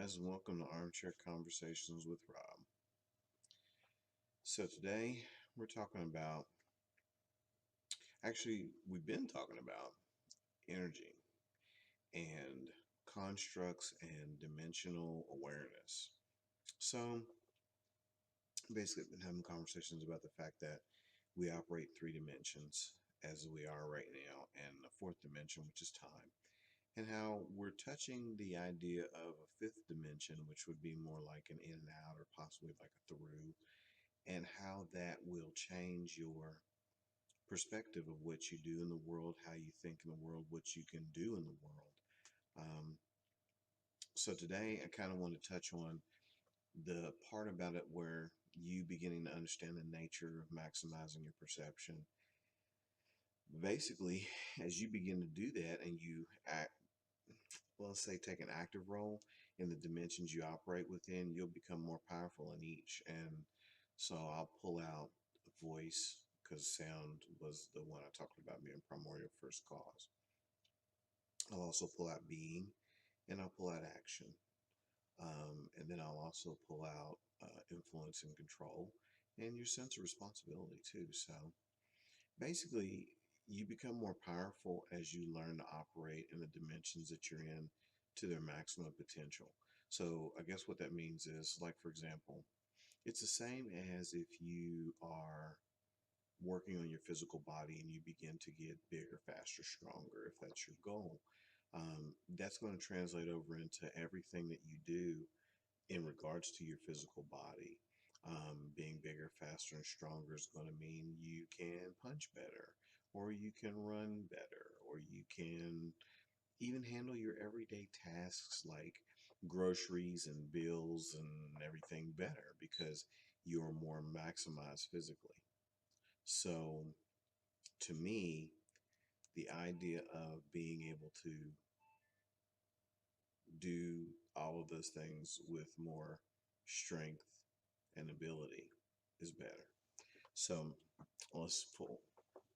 guys, and welcome to Armchair Conversations with Rob. So, today we're talking about we've been talking about energy and constructs and dimensional awareness. So, basically, I've been having conversations about the fact that we operate three dimensions as we are right now, and a fourth dimension, which is time, and how we're touching the idea of a fifth dimension, which would be more like an in and out, or possibly like a through, and how that will change your perspective of what you do in the world, how you think in the world, what you can do in the world. Um, so today, I kind of want to touch on the part about it where you beginning to understand the nature of maximizing your perception. Basically, as you begin to do that and you act, well, let's say take an active role in the dimensions you operate within, you'll become more powerful in each. And so I'll pull out voice because sound was the one I talked about being primordial first cause. I'll also pull out being, and I'll pull out action. And then I'll also pull out influence and control and your sense of responsibility too. So basically, you become more powerful as you learn to operate in the dimensions that you're in to their maximum potential. So I guess what that means is, like, for example, it's the same as if you are working on your physical body and you begin to get bigger, faster, stronger, if that's your goal. That's going to translate over into everything that you do in regards to your physical body. Being bigger, faster, and stronger is going to mean you can punch better, or you can run better, or you can even handle your everyday tasks like groceries and bills and everything better because you're more maximized physically. So, to me, the idea of being able to do all of those things with more strength and ability is better. So let's pull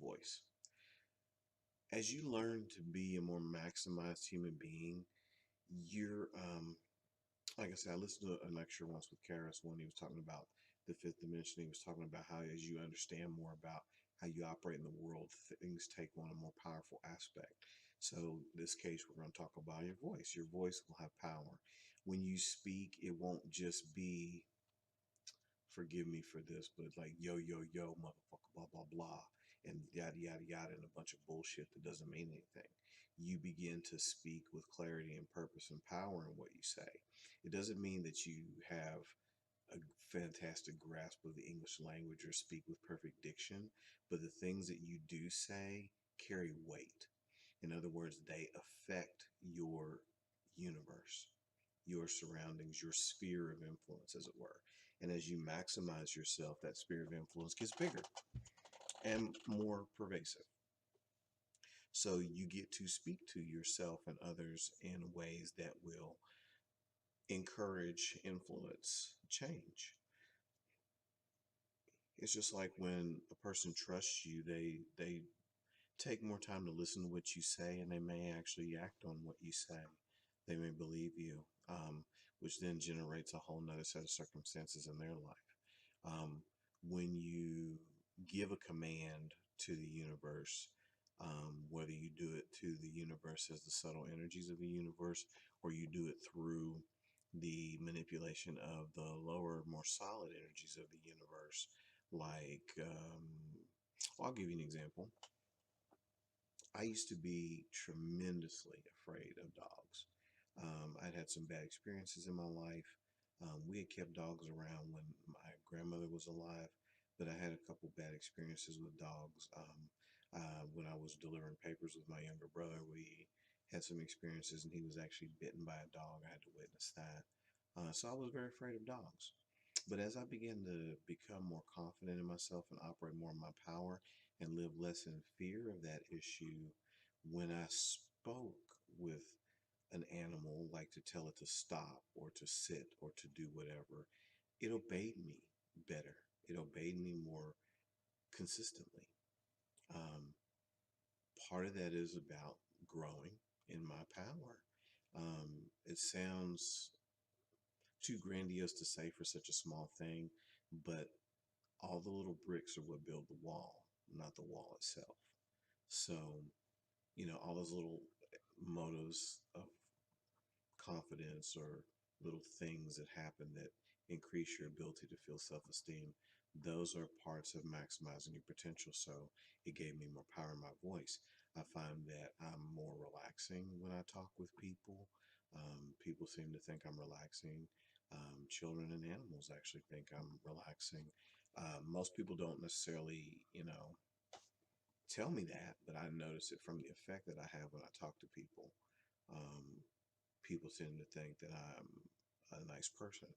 voice. As you learn to be a more maximized human being, you're, like I said, I listened to a lecture once with Karis when he was talking about the fifth dimension. He was talking about how, as you understand more about how you operate in the world, things take on a more powerful aspect. So, in this case, we're going to talk about your voice. Your voice will have power. When you speak, it won't just be, forgive me for this, but like yo, yo, yo, motherfucker, blah, blah, blah, and yada, yada, yada, and a bunch of bullshit that doesn't mean anything. You begin to speak with clarity and purpose and power in what you say. It doesn't mean that you have a fantastic grasp of the English language or speak with perfect diction, but the things that you do say carry weight. In other words, they affect your universe, your surroundings, your sphere of influence, as it were. And as you maximize yourself, that sphere of influence gets bigger and more pervasive. So you get to speak to yourself and others in ways that will encourage, influence, change. It's just like when a person trusts you, they take more time to listen to what you say, and they may actually act on what you say. They may believe you, which then generates a whole nother set of circumstances in their life. Um, when you give a command to the universe, whether you do it to the universe as the subtle energies of the universe, or you do it through the manipulation of the lower, more solid energies of the universe, like, I'll give you an example. I used to be tremendously afraid of dogs. I'd had some bad experiences in my life. We had kept dogs around when my grandmother was alive, but I had a couple bad experiences with dogs. When I was delivering papers with my younger brother, we had some experiences, and he was actually bitten by a dog. I had to witness that. So I was very afraid of dogs. But as I began to become more confident in myself and operate more in my power and live less in fear of that issue, when I spoke with an animal, like to tell it to stop or to sit or to do whatever, it obeyed me better. It obeyed me more consistently. Um, Part of that is about growing in my power. It sounds too grandiose to say for such a small thing, but all the little bricks are what build the wall, not the wall itself. So, all those little motives of confidence or little things that happen that increase your ability to feel self-esteem, those are parts of maximizing your potential. So it gave me more power in my voice. I find that I'm more relaxing when I talk with people. People seem to think I'm relaxing. Children and animals actually think I'm relaxing. Most people don't necessarily, tell me that, but I notice it from the effect that I have when I talk to people. Um, People tend to think that I'm a nice person.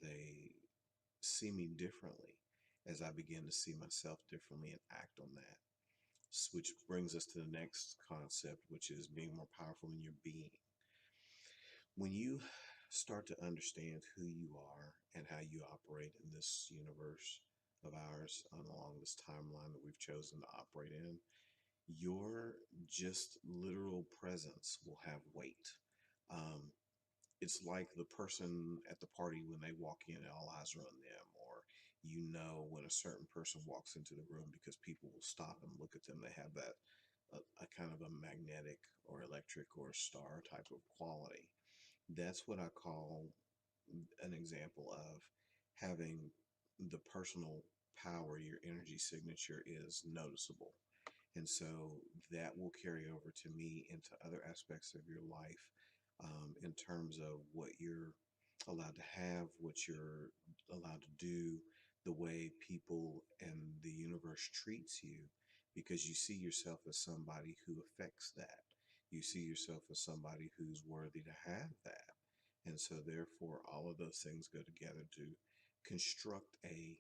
They see me differently as I begin to see myself differently and act on that. Which brings us to the next concept, which is being more powerful in your being. When you start to understand who you are and how you operate in this universe of ours and along this timeline that we've chosen to operate in, your just literal presence will have weight. Um, it's like the person at the party when they walk in and all eyes are on them, or when a certain person walks into the room because people will stop and look at them. They have that a kind of a magnetic or electric or star type of quality. That's what I call an example of having the personal power. Your energy signature is noticeable. And so that will carry over to me into other aspects of your life, in terms of what you're allowed to have, what you're allowed to do, the way people and the universe treats you, because you see yourself as somebody who affects that. You see yourself as somebody who's worthy to have that. And so, therefore, all of those things go together to construct a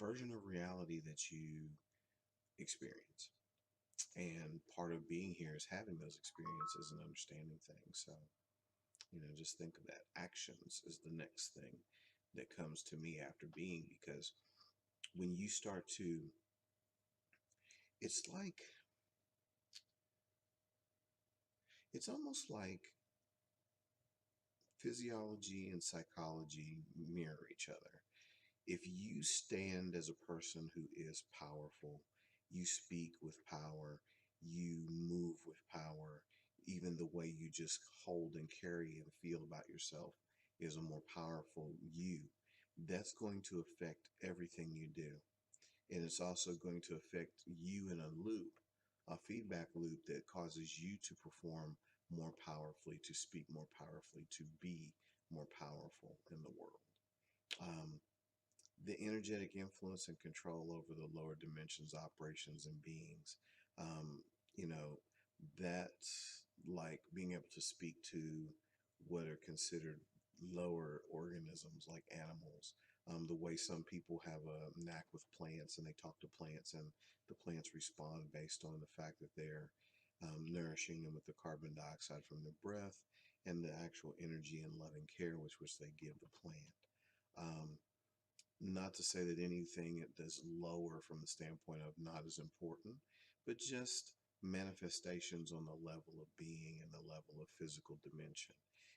version of reality that you experience. And part of being here is having those experiences and understanding things. So, just think of that. Actions is the next thing that comes to me after being, because when you start to, it's like, it's almost like physiology and psychology mirror each other. If you stand as a person who is powerful, you speak with power, you move with power, even the way you just hold and carry and feel about yourself is a more powerful you. That's going to affect everything you do. And it's also going to affect you in a loop, a feedback loop that causes you to perform more powerfully, to speak more powerfully, to be more powerful in the world. Um, the energetic influence and control over the lower dimensions, operations, and beings. Um, you know, that's like being able to speak to what are considered lower organisms like animals. The way some people have a knack with plants and they talk to plants, and the plants respond based on the fact that they're nourishing them with the carbon dioxide from their breath and the actual energy and loving care which they give the plant. Um, Not to say that anything that's lower from the standpoint of not as important, but just manifestations on the level of being and the level of physical dimension.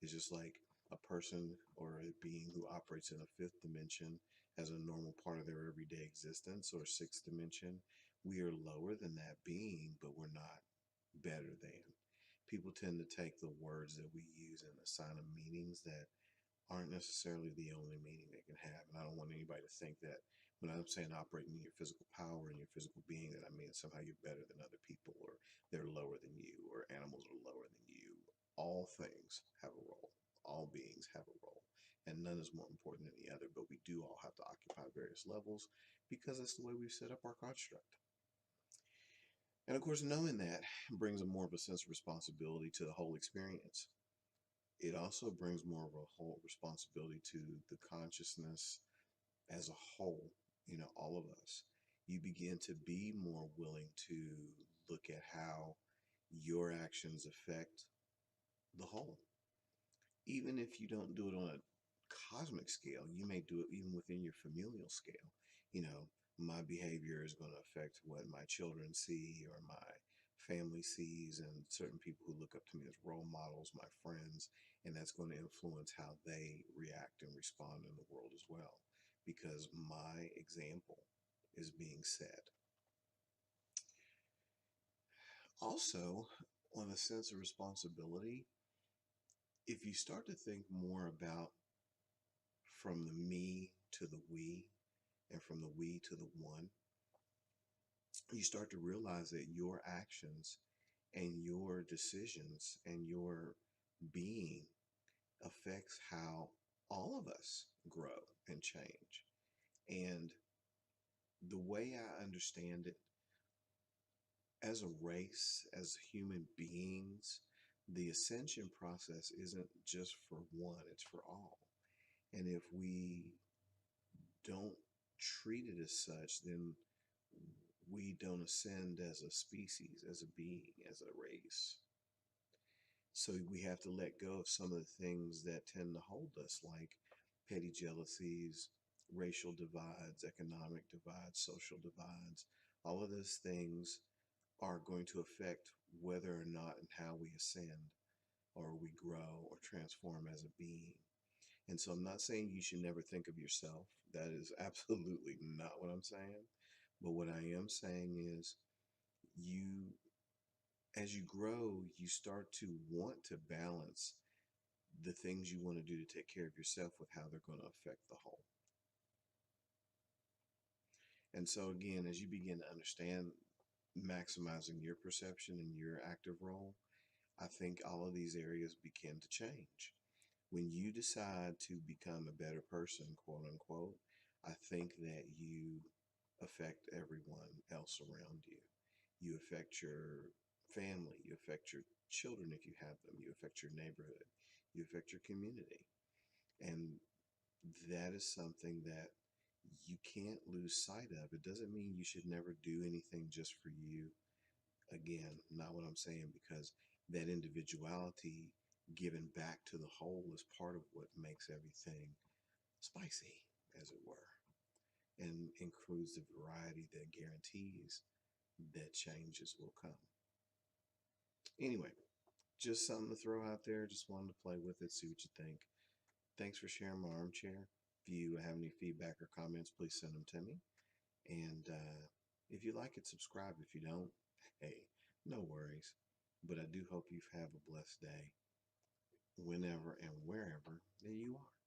It's just like a person or a being who operates in a fifth dimension as a normal part of their everyday existence, or sixth dimension. We are lower than that being, but we're not better than. People tend to take the words that we use and assign them meanings that aren't necessarily the only meaning they can have. And I don't want anybody to think that when I'm saying operating in your physical power and your physical being, that I mean somehow you're better than other people, or they're lower than you, or animals are lower than you. All things have a role. All beings have a role. And none is more important than the other, but we do all have to occupy various levels because that's the way we've set up our construct. And of course, knowing that brings a more of a sense of responsibility to the whole experience. It also brings more of a whole responsibility to the consciousness as a whole, all of us. You begin to be more willing to look at how your actions affect the whole. Even if you don't do it on a cosmic scale, you may do it even within your familial scale. My behavior is going to affect what my children see or my family sees, and certain people who look up to me as role models, my friends. And that's going to influence how they react and respond in the world as well, because my example is being set. Also, on a sense of responsibility, if you start to think more about from the me to the we and from the we to the one, you start to realize that your actions and your decisions and your being affects how all of us grow and change. And the way I understand it, as a race, as human beings, the ascension process isn't just for one, it's for all. And if we don't treat it as such, then we don't ascend as a species, as a being, as a race. So we have to let go of some of the things that tend to hold us, like petty jealousies, racial divides, economic divides, social divides. All of those things are going to affect whether or not and how we ascend or we grow or transform as a being. And so I'm not saying you should never think of yourself. That is absolutely not what I'm saying. But what I am saying is you, as you grow, you start to want to balance the things you want to do to take care of yourself with how they're going to affect the whole. And so again, as you begin to understand maximizing your perception and your active role, I think all of these areas begin to change. When you decide to become a better person, quote unquote, I think that you affect everyone else around you. You affect your family, you affect your children if you have them, you affect your neighborhood, you affect your community. And that is something that you can't lose sight of. It doesn't mean you should never do anything just for you. Again, not what I'm saying, because that individuality given back to the whole is part of what makes everything spicy, as it were, and includes the variety that guarantees that changes will come. Anyway, just something to throw out there. Just wanted to play with it, see what you think. Thanks for sharing my armchair. If you have any feedback or comments, please send them to me. And if you like it, subscribe. If you don't, hey, no worries. But I do hope you have a blessed day whenever and wherever that you are.